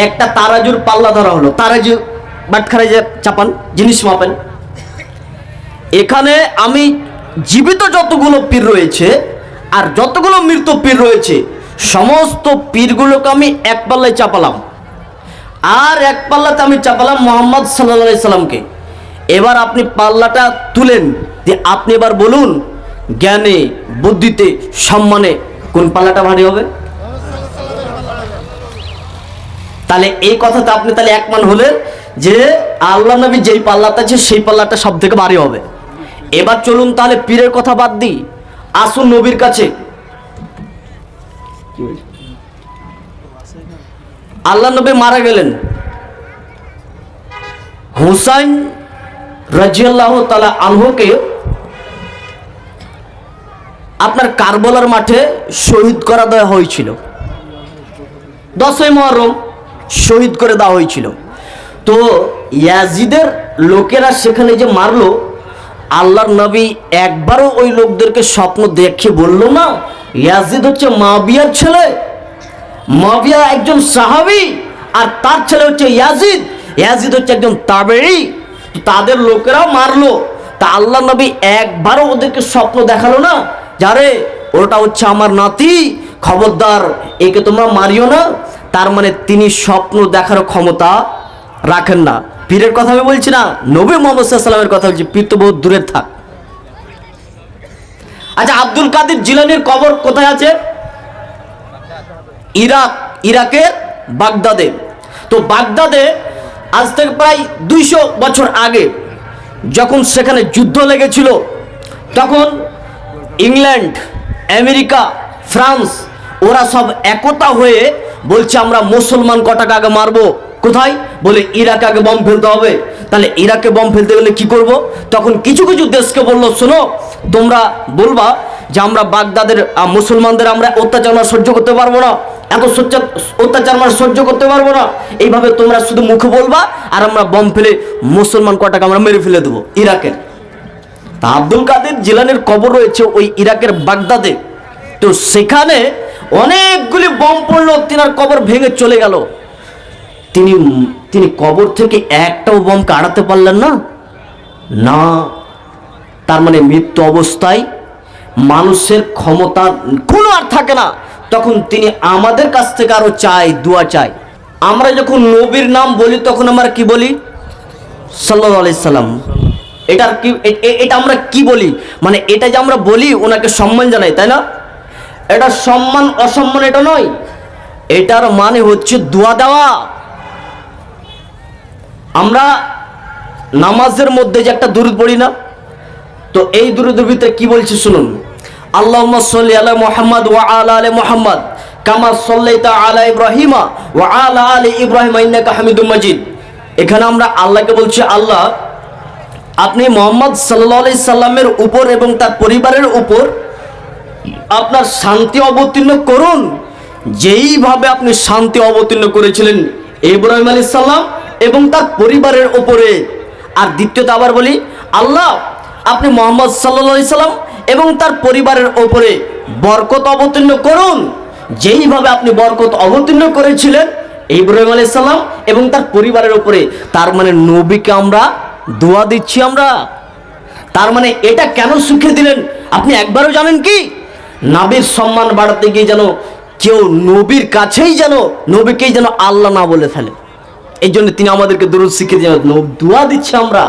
একটা তারাজুর পাল্লা ধরা হলো, তারাজু বাটখারে যে চাপান জিনিস মাপেন, এখানে আমি জীবিত যতগুলো পীর রয়েছে আর যতগুলো মৃত পীর রয়েছে সমস্ত পীরগুলোকে আমি এক পাল্লায় চাপালাম, আর এক পাল্লাতে আমি চাপালাম মোহাম্মদ সাল্লাল্লাহু আলাইহি সাল্লামকে। এবার আপনি পাল্লাটা তুলেন, যে আপনি এবার বলুন জ্ঞানে, বুদ্ধিতে, সম্মানে কোন পাল্লাটা ভারী হবে? তাহলে এই কথাতে আপনি তাহলে একমান হলেন যে আল্লাহ নবী যেই পাল্লাটা আছে সেই পাল্লাটা সব থেকে ভারী হবে। এবার চলুন তাহলে পীরের কথা বাদ দিই, আসুন নবীর কাছে। আল্লাহ নবী মারা গেলেন, হুসাইন রাদিয়াল্লাহু তাআলা আনহুকে আপনার কারবালার মাঠে শহীদ করা দেওয়া হয়েছিল, 10ই মুহররম শহীদ করে দেওয়া হয়েছিল। তো ইয়াজিদের লোকেরা সেখানে যে মারলো, আল্লাহর নবী একবারও ওই লোকদেরকে স্বপ্ন দেখে বলল না ইয়াজিদ হচ্ছে মুআবিয়ার ছেলে, মুআবিয়া একজন সাহাবী, আর তার ছেলে হচ্ছে ইয়াজিদ, ইয়াজিদ হচ্ছে একজন তাবেঈ। তো তাদের লোকেরাও মারলো, তা আল্লাহর নবী একবারও ওদেরকে স্বপ্ন দেখালো না যারে ওটা হচ্ছে আমার নাতি, খবরদার একে তোমরা মারিও না। তার মানে তিনি স্বপ্ন দেখার ক্ষমতা রাখেন না। পীরের কথা আমি বলছি না, নবী মুহাম্মদ সাল্লাল্লাহু আলাইহি ওয়াসাল্লামের কথা বলছি, পীর তো বহুত দূরে থাক। আচ্ছা, আব্দুল কাদের জিলানীর কবর কোথায় আছে? ইরাকের বাগদাদে। তো বাগদাদে আজ থেকে প্রায় 200 বছর আগে যখন সেখানে যুদ্ধ লেগেছিল, তখন ইংল্যান্ড, আমেরিকা, ফ্রান্স ওরা সব একতা হয়ে বলছে আমরা মুসলমান কটাকে আগে মারবো। কোথায়? বলে ইরাকে আগে বম ফেলতে হবে। তাহলে ইরাকে বম ফেলতে গেলে কি করব? তখন কিছু কিছু দেশকে বললো শোনো, তোমরা বলবা যে আমরা বাগদাদের মুসলমানদের আমরা অত্যাচার সহ্য করতে পারবো না, এত অত্যাচার আমরা সহ্য করতে পারবো না, এইভাবে তোমরা শুধু মুখে বলবা আর আমরা বম ফেলে মুসলমান কটাকে আমরা মেরে ফেলে দেবো ইরাকের। তা আব্দুল কাদের জিলানীর কবর রয়েছে ওই ইরাকের বাগদাদে। তো সেখানে অনেকগুলি বম পড়লো, তিনার কবর ভেঙে চলে গেল। তিনি কবর থেকে একটাও বম কাটাতে পারলেন না। না, তার মানে মৃত্যু অবস্থায় মানুষের ক্ষমতা কোনো আর থাকে না, তখন তিনি আমাদের কাছ থেকে আরো চাই, দোয়া চাই। আমরা যখন নবীর নাম বলি তখন আমরা কি বলি? সাল্লাল্লাহু আলাইহি সাল্লাম। এটার কি, এটা আমরা কি বলি? মানে এটা যে আমরা বলি ওনাকে সম্মান জানাই, তাই না? এটা সম্মান অসম্মান এটা নয়, এটার মানে হচ্ছে দোয়া দেওয়া। আমরা নামাজের মধ্যে যে একটা দুরূদ পড়ি না, তো এই দুরূদের ভিতরে কি বলছে শুনুন, আল্লাহুম্মা সাল্লি আলা মুহাম্মাদ ওয়া আলা আলি মুহাম্মাদ কামা সাল্লাইতা আলা ইব্রাহিমা ওয়া আলা আলি ইব্রাহিম ইন্নাকা হামিদুম মাজিদ। এখানে আমরা আল্লাহকে বলছি, আল্লাহ আপনি মুহাম্মদ সাল্লাল্লাহু আলাইহি সাল্লামের উপর এবং তার পরিবারের উপর আপনার শান্তি অবতীর্ণ করুন, যেইভাবে আপনি শান্তি অবতীর্ণ করেছিলেন ইব্রাহিম আলাইহিস সালাম এবং তার পরিবারের উপরে। আর দ্বিতীয়ত আবার বলি, আল্লাহ আপনি মুহাম্মদ সাল্লাল্লাহু আলাইহি সাল্লাম এবং তার পরিবারের উপরে বরকত অবতীর্ণ করুন, যেইভাবে আপনি বরকত অবতীর্ণ করেছিলেন ইব্রাহিম আলাইহিস সালাম এবং তার পরিবারের উপরে। তার মানে নবীকে আমরা দোয়া দিচ্ছি আমরা। তার মানে এটা কেন শিখিয়ে দিলেন আপনি একবারও জানেন কি? নবীর সম্মান বাড়াতে গিয়ে যেন কেউ নবীর কাছেই যেন নবীকেই যেন আল্লাহ না বলে ফেলে, এই জন্য তিনি আমাদেরকে দরুদ শিখিয়ে দিয়েছেন, দোয়া দিচ্ছি আমরা।